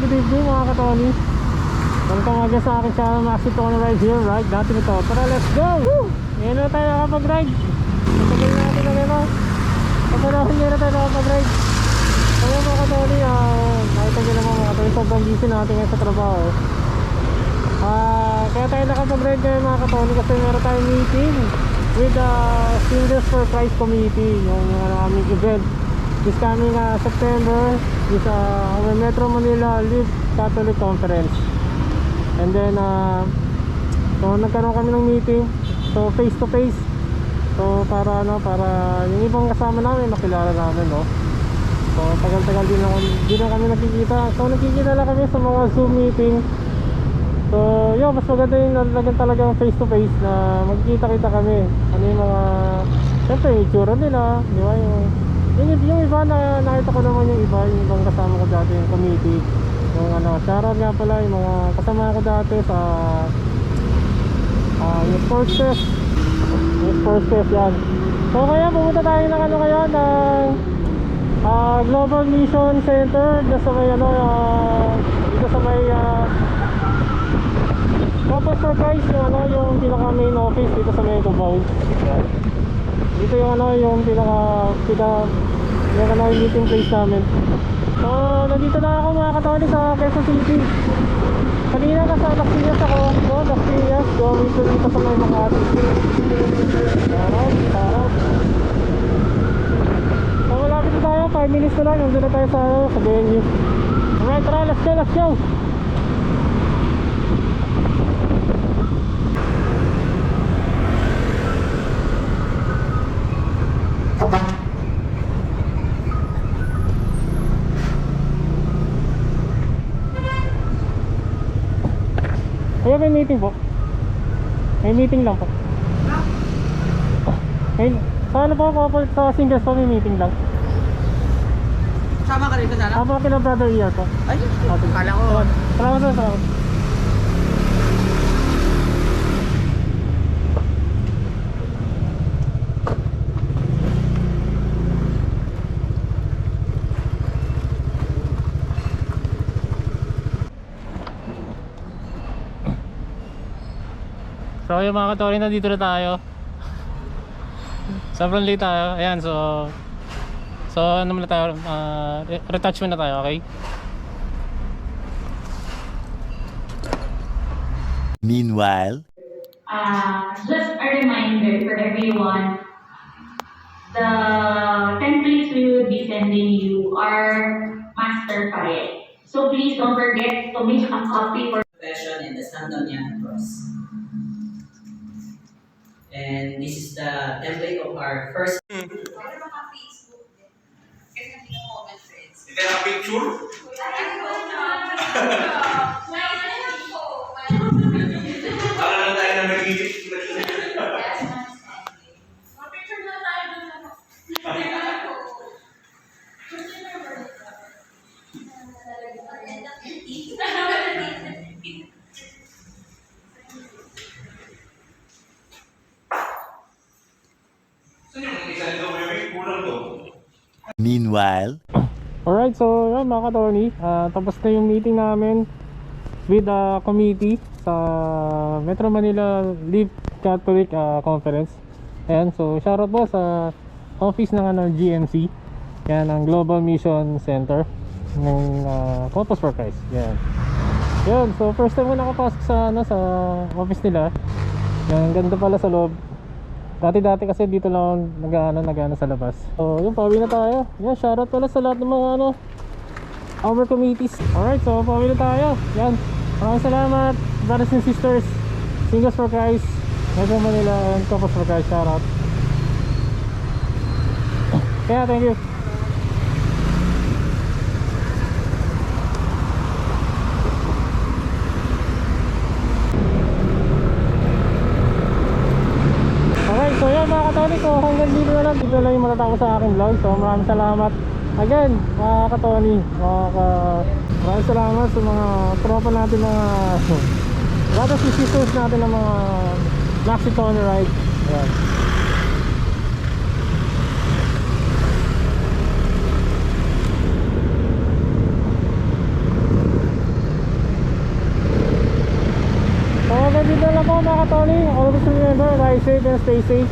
good evening mga katoni. Welcome again sa akin channel, Maxi Tony Ride here, right? Dati nito, tara let's go! Woo! Ngayon na tayo nakapag-ride. Matagal natin na gano'n. Kapanahin ngayon na tayo nakapag-ride. Kaya mga katoni, nakita nyo naman mga katoni, sobrang busy natin ngayon sa trabaho. Kaya tayo nakapag-ride ngayon mga katoni kasi meron tayong meeting with the Singles for Christ Committee, yung aming event this coming September is our Metro Manila Live Catholic Conference. And then so nagkaroon kami ng meeting, so face to face, so para yung ibang kasama namin makilala namin, no. So tagal-tagal din na kami nakikita, so nakikita lang kami sa mga Zoom meeting. So yun, mas maganda yung nalagan talagang face to face na magkita-kita kami. Ano yung mga, siyempre yung itsura nila, di ba? Yung iba na nakita ko naman yung ibang kasama ko dati yung committee. Yung shoutout nga pala yung mga kasama ko dati sa yung sports fest. Yung sports fest yan. So kaya pumunta tayo ng ng Global Mission Center dito sa may dito sa may Campus for Christ, yung pinaka main office dito sa may Cubao. Dito yung yung yung meeting place namin. So nandito na ako mga katoli sa Quezon City. Kanina nasa Las Piñas ako, Las Piñas, going to dito sa may Makati. Sarap. So malapit na tayo, 5 minutes na lang, nandun na tayo sa venue. Alright, tara, let's go! Kaya may meeting po. May meeting lang po. Sa ano po, sa Singles po may meeting lang. Sama ka rin sa sana? Ako kina Brother Ian po. Ay, kala ko. Salamat. So yung mga katori, nandito na tayo. Sobrang late tayo. Ayan, so ano muna tayo, retouch muna tayo, okay? Meanwhile, just a reminder for everyone, the templates we will be sending you are master file. So please don't forget to make a copy for Confession and the Sandonian Cross. And this is the template of our first. Ito na picture? Para lang tayo na nag-iisip. meanwhile, Alright, so yan mga katoni, tapos na yung meeting namin with the committee sa Metro Manila Live Catholic Conference. Ayan, so shoutout po sa office ng GMC, yan ang Global Mission Center ng Campus for Christ. Yan, so first time ko nakapasok sa sa office nila. Yan, ganda pala sa loob. Dati kasi dito lang nag-ano sa labas. So yung pauwi na tayo. Yan, shoutout pala sa lahat ng mga our committees. Alright, so pauwi na tayo. Yan, maraming salamat brothers and sisters, Singles for Christ, Metro Manila and Campus for Christ. Shoutout. Kaya thank you. So yan mga katoni ko, hanggang dito na lang. Dito lang yung matatapos sa aking vlog. So maraming salamat again mga katoni, maraming salamat sa mga tropa natin, mga brothers and sisters natin ng mga Maxi Tony Ride. Ayan. always remember, ride safe and stay safe.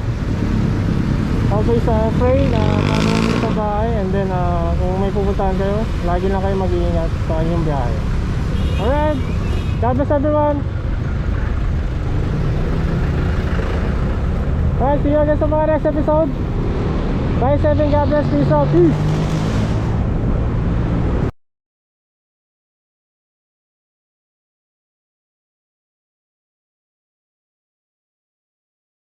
Always pray na paano sa bahay, and then kung may pupuntahan kayo, lagi lang kayo mag-iingat sa inyong biyahe. Alright, God bless everyone. Alright, see you again sa mga next episode. Bye 7, God bless, peace out, peace.